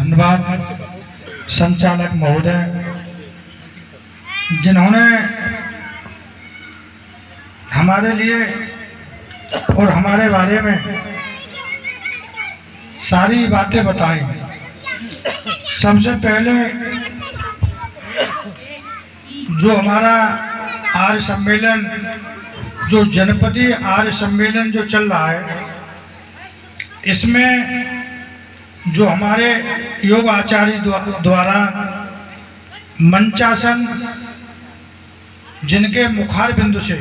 धन्यवाद संचालक महोदय, जिन्होंने हमारे लिए और हमारे बारे में सारी बातें बताई। सबसे पहले जो हमारा आर्य सम्मेलन, जो जनपदीय आर्य सम्मेलन जो चल रहा है, इसमें जो हमारे योग आचार्य द्वारा मंचासन, जिनके मुखार बिंदु से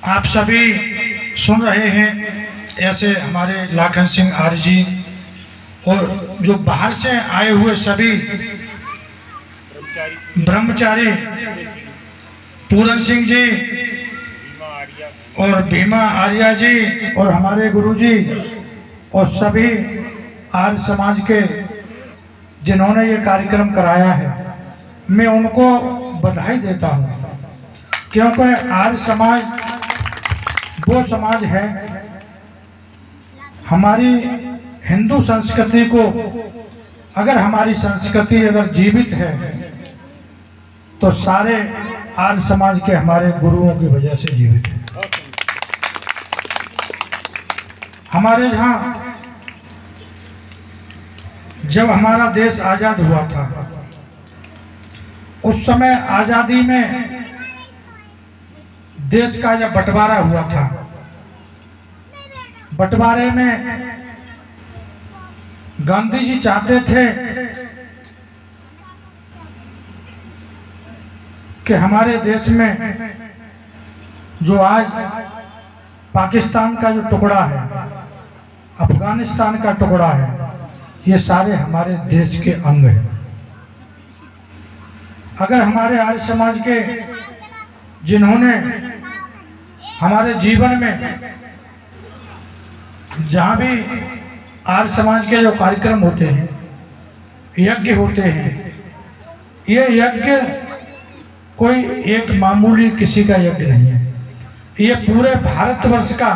आप सभी सुन रहे हैं, ऐसे हमारे लाखन सिंह आर्य जी और जो बाहर से आए हुए सभी ब्रह्मचारी, पूरन सिंह जी और भीमा आर्या जी और हमारे गुरु जी और सभी आर्य समाज के जिन्होंने ये कार्यक्रम कराया है, मैं उनको बधाई देता हूँ। क्योंकि आर्य समाज वो समाज है, हमारी हिंदू संस्कृति को, अगर हमारी संस्कृति अगर जीवित है तो सारे आर्य समाज के हमारे गुरुओं की वजह से जीवित है। हमारे यहाँ जब हमारा देश आजाद हुआ था, उस समय आजादी में देश का जब बंटवारा हुआ था, बंटवारे में गांधी जी चाहते थे कि हमारे देश में जो आज पाकिस्तान का जो टुकड़ा है, अफगानिस्तान का टुकड़ा है, ये सारे हमारे देश के अंग हैं। अगर हमारे आर्य समाज के जिन्होंने हमारे जीवन में जहाँ भी आर्य समाज के जो कार्यक्रम होते हैं, यज्ञ होते हैं, ये यज्ञ कोई एक मामूली किसी का यज्ञ नहीं है, ये पूरे भारतवर्ष का,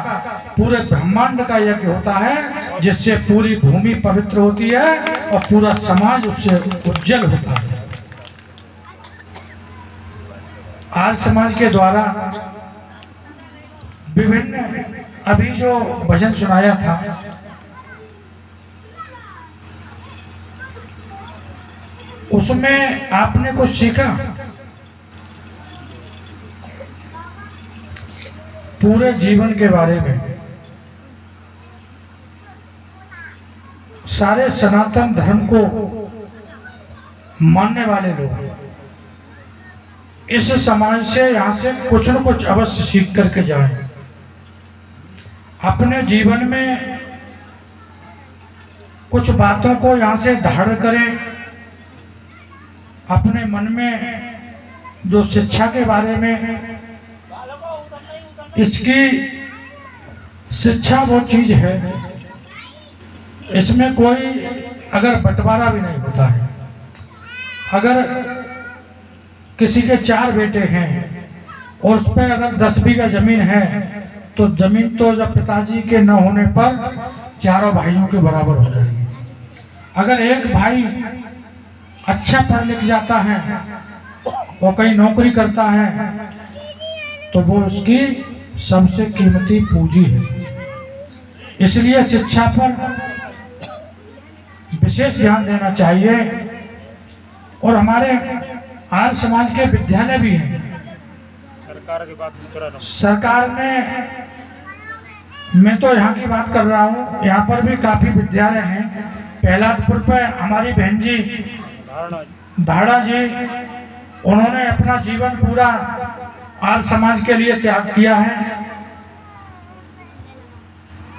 पूरे ब्रह्मांड का यज्ञ होता है, जिससे पूरी भूमि पवित्र होती है और पूरा समाज उससे उज्जवल होता है। आर्य समाज के द्वारा विभिन्न, अभी जो भजन सुनाया था, उसमें आपने कुछ सीखा। पूरे जीवन के बारे में सारे सनातन धर्म को मानने वाले लोग इस समाज से, यहाँ से कुछ न कुछ अवश्य सीख करके जाएं। अपने जीवन में कुछ बातों को यहाँ से धारण करें। अपने मन में जो शिक्षा के बारे में, इसकी शिक्षा वो चीज है, इसमें कोई अगर बंटवारा भी नहीं होता है। अगर किसी के 4 बेटे हैं और उस पर अगर 10 बीघा जमीन है, तो जमीन तो जब पिताजी के न होने पर चारों भाइयों के बराबर हो जाएगी। अगर एक भाई अच्छा पढ़ लिख जाता है और कहीं नौकरी करता है, तो वो उसकी सबसे कीमती पूंजी है। इसलिए शिक्षा पर विशेष ध्यान देना चाहिए। और हमारे आर्य समाज के विद्यालय भी हैं। सरकार ने, मैं तो यहाँ की बात कर रहा हूँ, यहाँ पर भी काफी विद्यालय हैं। पहलादपुर पर हमारी बहन जी धाड़ा जी, उन्होंने अपना जीवन पूरा आर्य समाज के लिए त्याग किया है।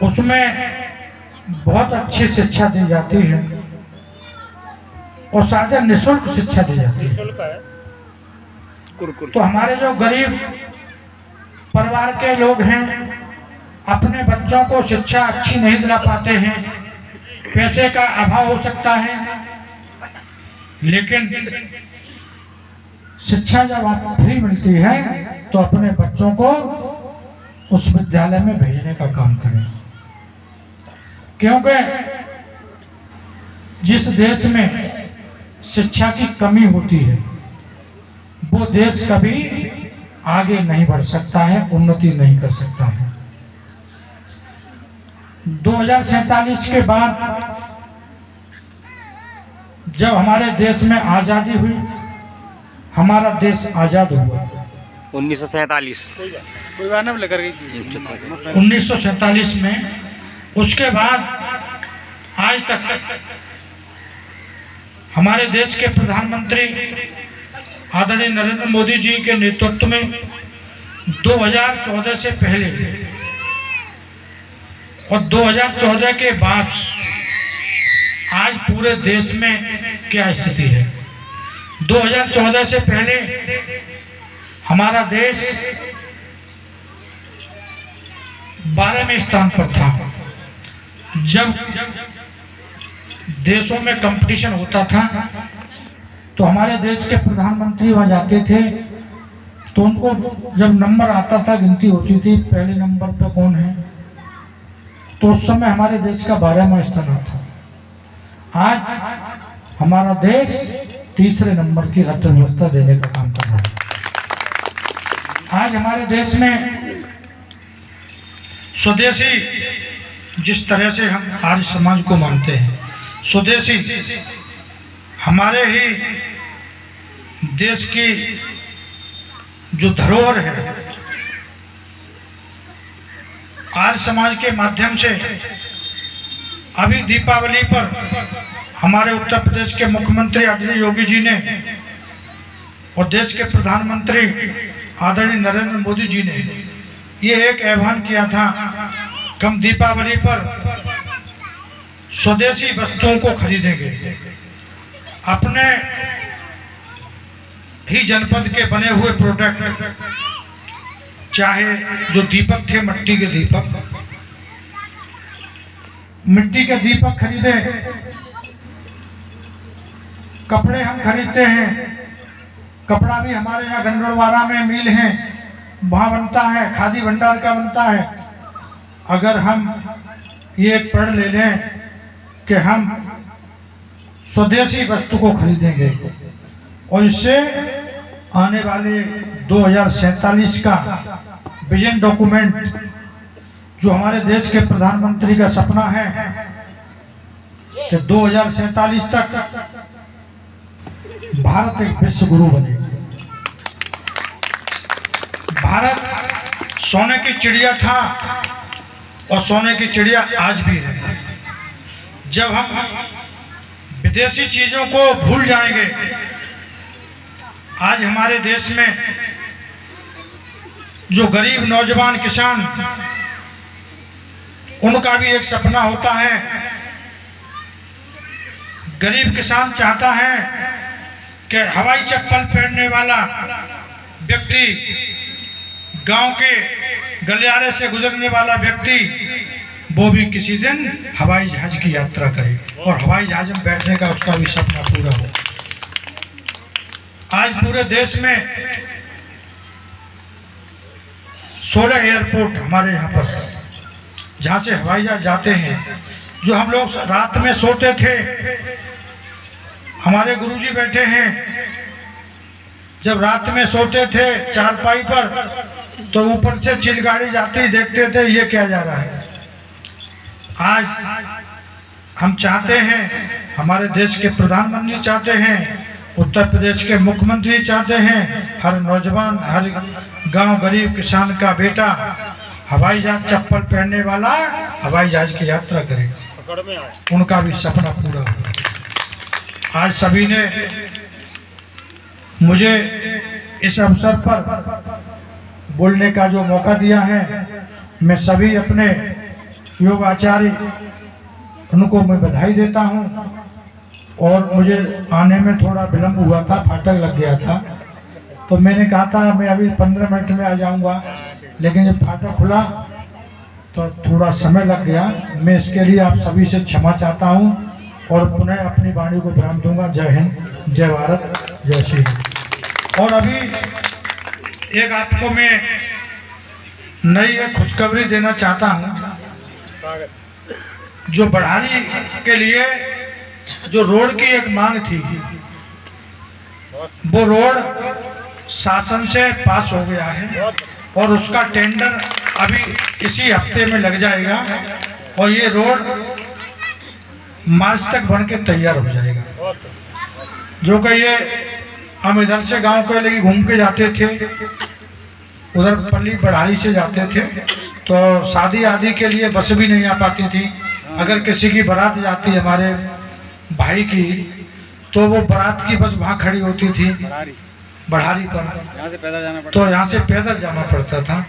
उसमें बहुत अच्छी शिक्षा दी जाती है और साथ निःशुल्क शिक्षा दी जाती है। तो हमारे जो गरीब परिवार के लोग हैं, अपने बच्चों को शिक्षा अच्छी नहीं दिला पाते हैं, पैसे का अभाव हो सकता है, लेकिन शिक्षा जब आपको फ्री मिलती है तो अपने बच्चों को उस विद्यालय में भेजने का काम करें। क्योंकि जिस देश में शिक्षा की कमी होती है वो देश कभी आगे नहीं बढ़ सकता है, उन्नति नहीं कर सकता है। 2047 के बाद जब हमारे देश में आज़ादी हुई, हमारा देश आज़ाद हुआ 1947 1947 में। उसके बाद आज तक हमारे देश के प्रधानमंत्री आदरणीय नरेंद्र मोदी जी के नेतृत्व में 2014 से पहले और 2014 के बाद आज पूरे देश में क्या स्थिति है। 2014 से पहले हमारा देश 12वें स्थान पर था। जब देशों में कंपटीशन होता था तो हमारे देश के प्रधानमंत्री वहाँ जाते थे तो उनको जब नंबर आता था, गिनती होती थी पहले नंबर पर कौन है, तो उस समय हमारे देश का 12वां स्थान था। आज हमारा देश तीसरे नंबर की अर्थव्यवस्था देने का काम कर रहा है। आज हमारे देश में स्वदेशी जिस तरह से हम आर्य समाज को मानते हैं, स्वदेशी हमारे ही देश की जो धरोहर है, आर्य समाज के माध्यम से अभी दीपावली पर हमारे उत्तर प्रदेश के मुख्यमंत्री आदरणीय योगी जी ने और देश के प्रधानमंत्री आदरणीय नरेंद्र मोदी जी ने ये एक आह्वान किया था कि हम दीपावली पर स्वदेशी वस्तुओं को खरीदेंगे। अपने ही जनपद के बने हुए प्रोडक्ट, चाहे जो दीपक थे मिट्टी के दीपक खरीदे, कपड़े हम खरीदते हैं, कपड़ा भी हमारे यहाँ गंडोलवारा में मिल है, वहाँ बनता है, खादी भंडार का बनता है। अगर हम ये एक प्रण ले लें कि हम स्वदेशी वस्तु को खरीदेंगे और इससे आने वाले 2047 का विजन डॉक्यूमेंट जो हमारे देश के प्रधानमंत्री का सपना है कि 2047 तक भारत एक विश्व गुरु बने। भारत सोने की चिड़िया था और सोने की चिड़िया आज भी है। जब हम विदेशी चीजों को भूल जाएंगे, आज हमारे देश में जो गरीब नौजवान किसान, उनका भी एक सपना होता है। गरीब किसान चाहता है कि हवाई चप्पल पहनने वाला व्यक्ति, गांव के गलियारे से गुजरने वाला व्यक्ति, वो भी किसी दिन हवाई जहाज की यात्रा करे और हवाई जहाज में बैठने का उसका भी सपना पूरा हो। आज पूरे देश में 16 एयरपोर्ट हमारे यहाँ पर जहाँ से हवाई जहाज जाते हैं। जो हम लोग रात में सोते थे, हमारे गुरुजी बैठे हैं, जब रात में सोते थे चारपाई पर तो ऊपर से चिलगाड़ी जाती देखते थे ये क्या जा रहा है। आज हम चाहते हैं, हमारे देश के प्रधानमंत्री चाहते हैं, उत्तर प्रदेश के मुख्यमंत्री चाहते हैं, हर नौजवान, हर गांव गरीब किसान का बेटा हवाई जहाज चप्पल पहनने वाला हवाई जहाज की यात्रा करे, उनका भी सपना पूरा हो। आज सभी ने मुझे इस अवसर पर बोलने का जो मौका दिया है, मैं सभी अपने योग आचार्य उनको मैं बधाई देता हूं। और मुझे आने में थोड़ा विलम्ब हुआ था, फाटक लग गया था, तो मैंने कहा था मैं अभी 15 मिनट में आ जाऊंगा, लेकिन जब फाटक खुला तो थोड़ा समय लग गया। मैं इसके लिए आप सभी से क्षमा चाहता हूं और पुनः अपनी वाणी को विराम दूंगा। जय हिंद, जय भारत, जय श्री राम। और अभी एक आपको मैं नई एक खुशखबरी देना चाहता हूं। जो बढ़ानी के लिए जो रोड की एक मांग थी, वो रोड शासन से पास हो गया है और उसका टेंडर अभी इसी हफ्ते में लग जाएगा और ये रोड मार्च तक बन के तैयार हो जाएगा। जो कि ये हम इधर से गांव के लिए घूम के जाते थे, उधर पल्ली बढ़ाई से जाते थे, तो शादी आदि के लिए बस भी नहीं आ पाती थी। अगर किसी की बारात जाती हमारे भाई की, तो वो बारात की बस वहाँ खड़ी होती थी बढ़ारी पर, यहाँ से पैदल जाना पड़ता तो यहाँ से पैदल जाना पड़ता था।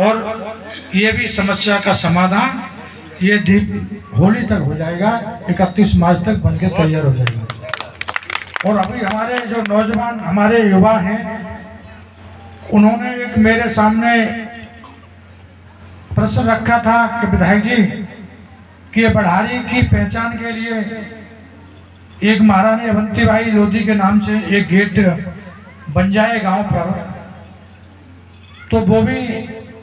और ये भी समस्या का समाधान ये होली तक हो जाएगा, 31 मार्च तक बनके तैयार हो जाएगा। और अभी हमारे जो नौजवान हमारे युवा हैं, उन्होंने एक मेरे सामने प्रश्न रखा था कि विधायक जी कि बढ़ारी की पहचान के लिए एक महारानी अवंतीबाई लोधी के नाम से एक गेट बन जाए गांव पर, तो वो भी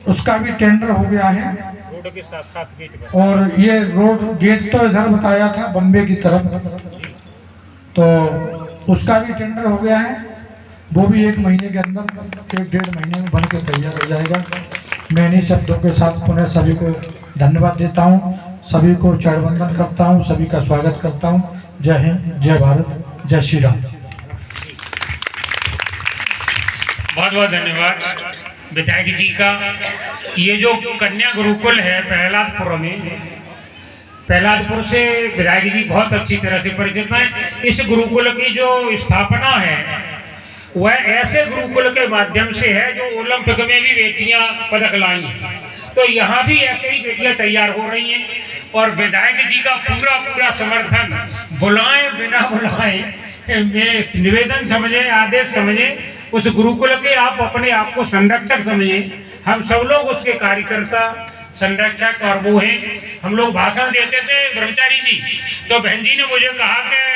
उसका भी टेंडर हो गया है। रोड के साथ साथ गेट और ये रोड गेट तो इधर बताया था बम्बे की तरफ, तो उसका भी टेंडर हो गया है। वो भी 1 महीने के अंदर, 1-1.5 महीने में बन के तैयार हो जाएगा। मैं इन्हीं शब्दों के साथ पुनः सभी को धन्यवाद देता हूँ, सभी को चरणवंदन करता हूँ, सभी का स्वागत करता हूँ। जय हिंद, जय भारत, जय श्री राम। बहुत बहुत धन्यवाद विधायक जी का। ये जो कन्या गुरुकुल है प्रहलादपुर में, प्रहलादपुर से विधायक जी बहुत अच्छी तरह से परिचित हैं। इस गुरुकुल की जो स्थापना है वह ऐसे गुरुकुल के माध्यम से है जो ओलंपिक में भी बेटियां पदक लाई, तो यहाँ भी ऐसे ही बेटियां तैयार हो रही हैं। और विधायक जी का पूरा पूरा समर्थन, बुलाएं बिना बुलाएं, में निवेदन समझे, आदेश समझे, उस गुरुकुल के आप अपने आप को संरक्षक समझे। हम सब लोग उसके कार्यकर्ता, संरक्षक और वो हैं। हम लोग भाषण देते थे ब्रह्मचारी जी, तो बहन जी ने मुझे कहा कि